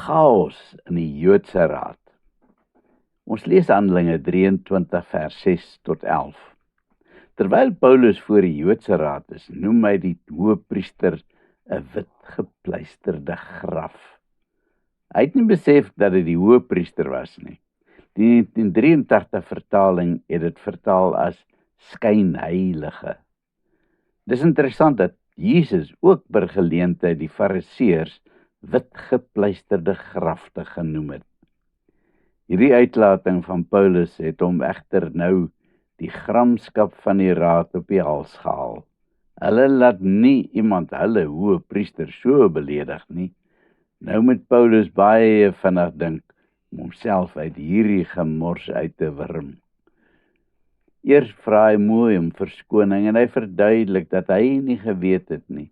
chaos in die Joodse raad. Ons lees Handelinge 23 vers 6 tot 11. Terwyl Paulus voor die Joodse raad is, noem hy die hoëpriester 'n wit gepleisterde graf. Hy het nie besef dat dit die hoëpriester was nie. Die 1983 vertaling het dit vertaal as skynheilige. Dis interessant dat Jesus ook by geleentheid die Fariseërs wit gepleisterde grafte genoem het. Hierdie uitlating van Paulus het hom egter nou die gramskap van die raad op die hals gehaal. Hulle laat nie iemand hulle hoëpriester so beledig nie. Nou moet Paulus baie vinnig dink om homself uit hierdie gemors uit te wurm. Eers vra hy mooi om verskoning en hy verduidelik dat hy nie geweet het nie.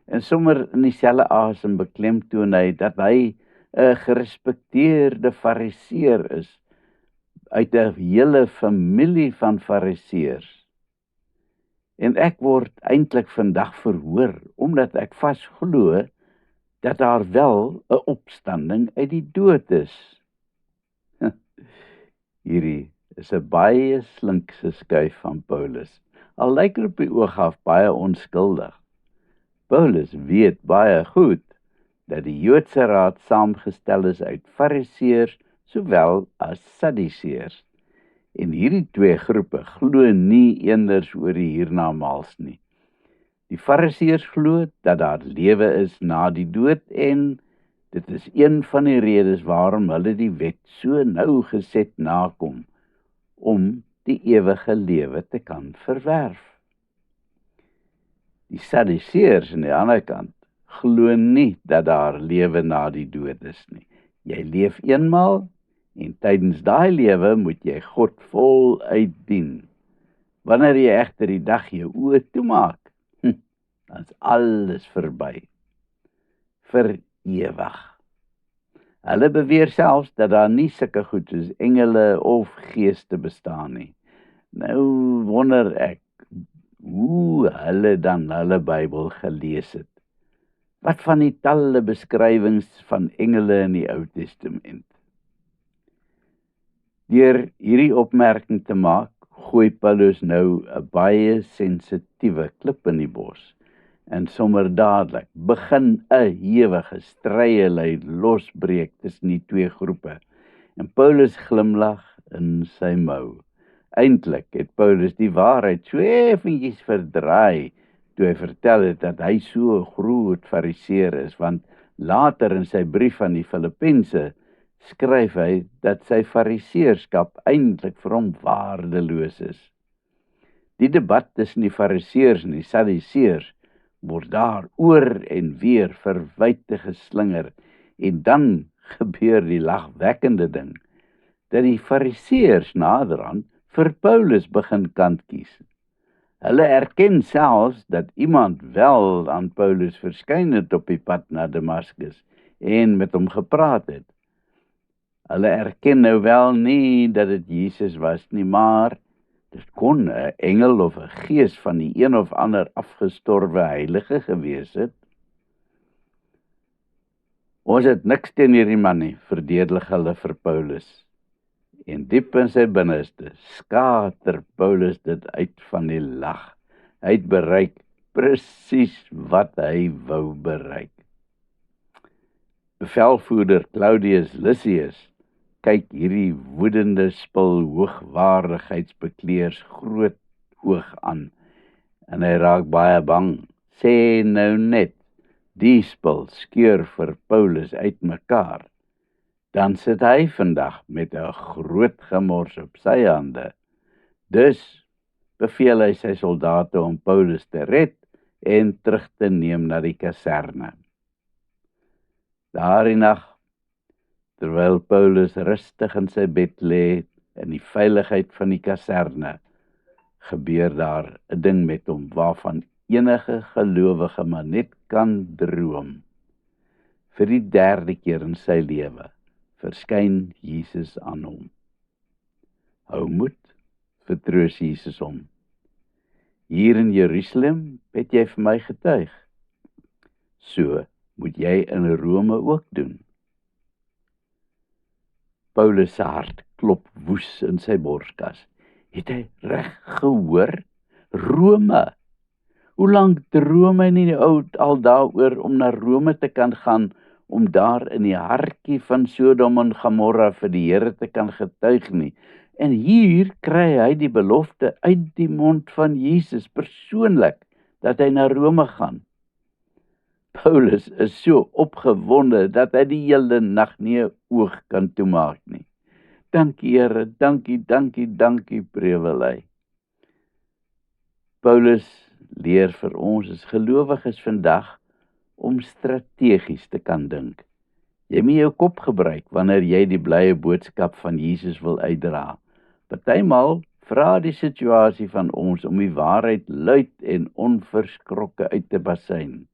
En sommer in dieselfde asem beklemtoon hy dat hy 'n gerespekteerde fariseer is uit 'n hele familie van fariseërs. En ek word eintlik vandag verhoor omdat ek vas glo dat daar wel 'n opstanding uit die dood is. Hierdie is 'n baie slinkse skuif van Paulus. Al lyk dit op die oog af baie onskuldig. Paulus weet baie goed dat die Joodse raad saamgestel is uit fariseërs sowel as sadduseërs. En hierdie twee groepe glo nie eenders oor die hiernamaals nie. Die fariseërs glo dat daar lewe is na die dood en dit is een van die redes waarom hulle die wet so nougeset nakom om die ewige lewe te kan verwerf. Die sadduseërs aan die ander kant glo nie dat daar lewe na die dood is nie. Jy leef eenmaal en tydens daai lewe moet jy God voluit dien. Wanneer jy egter die dag jou oë toemaak, dan is alles verby. Vir ewig. Hulle beweer selfs dat daar nie sulke goed soos engele of geeste bestaan nie. Nou wonder ek hoe hulle dan hulle Bybel gelees het. Wat van die talle beskrywings van engele in die Ou Testament? Deur hierdie opmerking te maak, gooi Paulus nou 'n baie sensitiewe klip in die bos. En sommer dadelik begin 'n ewige stryery losbreek tussen die twee groepe. En Paulus glimlag in sy mou. Eintlik het Paulus die waarheid so effentjies verdraai toe hy vertel het dat hy so 'n groot fariseer is, want later in sy brief aan die Filippense skryf hy dat sy fariseerskap eintlik vir hom waardeloos is. Die debat tussen die fariseërs en die sadduseërs word daar oor en weer verwyte geslinger en dan gebeur die lagwekkende ding dat die fariseërs naderhand vir Paulus begin kant kies. Hulle erken selfs dat iemand wel aan Paulus verskyn het op die pad na Damaskus en met hom gepraat het. Hulle erken nou wel nie dat dit Jesus was nie, maar dit kon 'n engel of 'n gees van die een of ander afgestorwe heilige gewees het. Ons het niks teen hierdie man nie, verdedig hulle vir Paulus. En diep in sy binneste skater Paulus dit uit van die lag. Hy het bereik presies wat hy wou bereik. Bevelvoerder Claudius Lysias kyk hierdie woedende spil hoogwaardigheidsbekleers groot oog aan en hy raak baie bang. Sê nou net, die spil skeur vir Paulus uitmekaar. Dan sit hy vandag met 'n groot gemors op sy hande. Dus beveel hy sy soldate om Paulus te red en terug te neem na die kaserne. Daardie nag, terwyl Paulus rustig in sy bed lê in die veiligheid van die kaserne, gebeur daar 'n ding met hom waarvan enige gelowige maar net kan droom. Vir die 3de keer in sy lewe verskyn Jesus aan hom. Hou moed, vertroos Jesus hom. Hier in Jerusalem het jy vir my getuig. So moet jy in Rome ook doen. Paulus se hart klop woes in sy borskas. Het hy reg gehoor? Rome. Hoe lank droom hy nie al daaroor om na Rome te kan gaan, om daar in die hartjie van Sodom en Gomorra vir die Here te kan getuig nie. En hier kry hy die belofte uit die mond van Jesus persoonlik, dat hy na Rome gaan. Paulus is so opgewonde, dat hy die hele nag nie 'n oog kan toemaak nie. Dankie Here, dankie, prewel hy. Paulus leer vir ons as gelowiges vandag om strategies te kan dink. Jy moet jou kop gebruik wanneer jy die blye boodskap van Jesus wil uitdra. Partymal vra die situasie van ons om die waarheid luid en onverskrokke uit te basyn.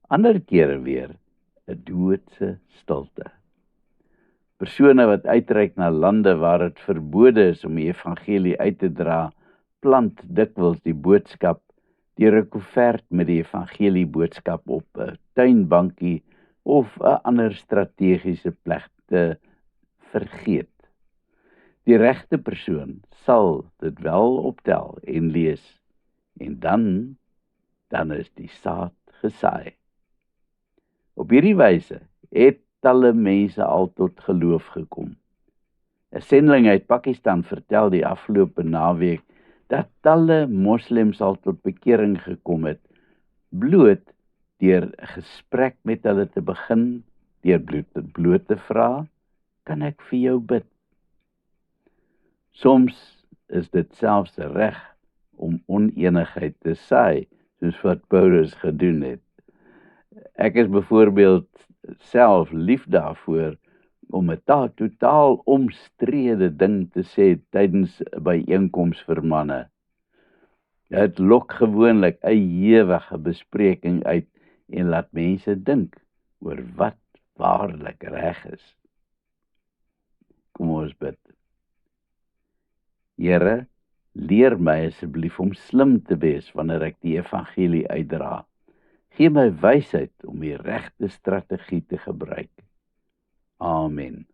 Ander kere weer 'n doodse stilte. Persone wat uitreik na lande waar dit verbode is om die evangelie uit te dra, plant dikwels die boodskap deur 'n koevert met die evangelie boodskap op 'n tuinbankie of 'n ander strategiese plek te vergeet. Die regte persoon sal dit wel optel en lees, en dan is die saad gesaai. Op hierdie wyse het talle mense al tot geloof gekom. 'n Sendeling uit Pakistan vertel die afgelope naweek dat talle moslems al tot bekering gekom het, bloot deur 'n gesprek met hulle te begin, deur bloot te vra, kan ek vir jou bid? Soms is dit selfs reg om onenigheid te saai, soos wat Paulus gedoen het. Ek is byvoorbeeld self lief daarvoor om 'n totaal omstrede ding te sê tydens 'n byeenkoms vir manne. Dit lok gewoonlik 'n ewige bespreking uit en laat mense dink oor wat waarlik reg is. Kom ons bid. Here, leer my asseblief om slim te wees wanneer ek die evangelie uitdra. Gee my wysheid om die regte strategie te gebruik. Amen.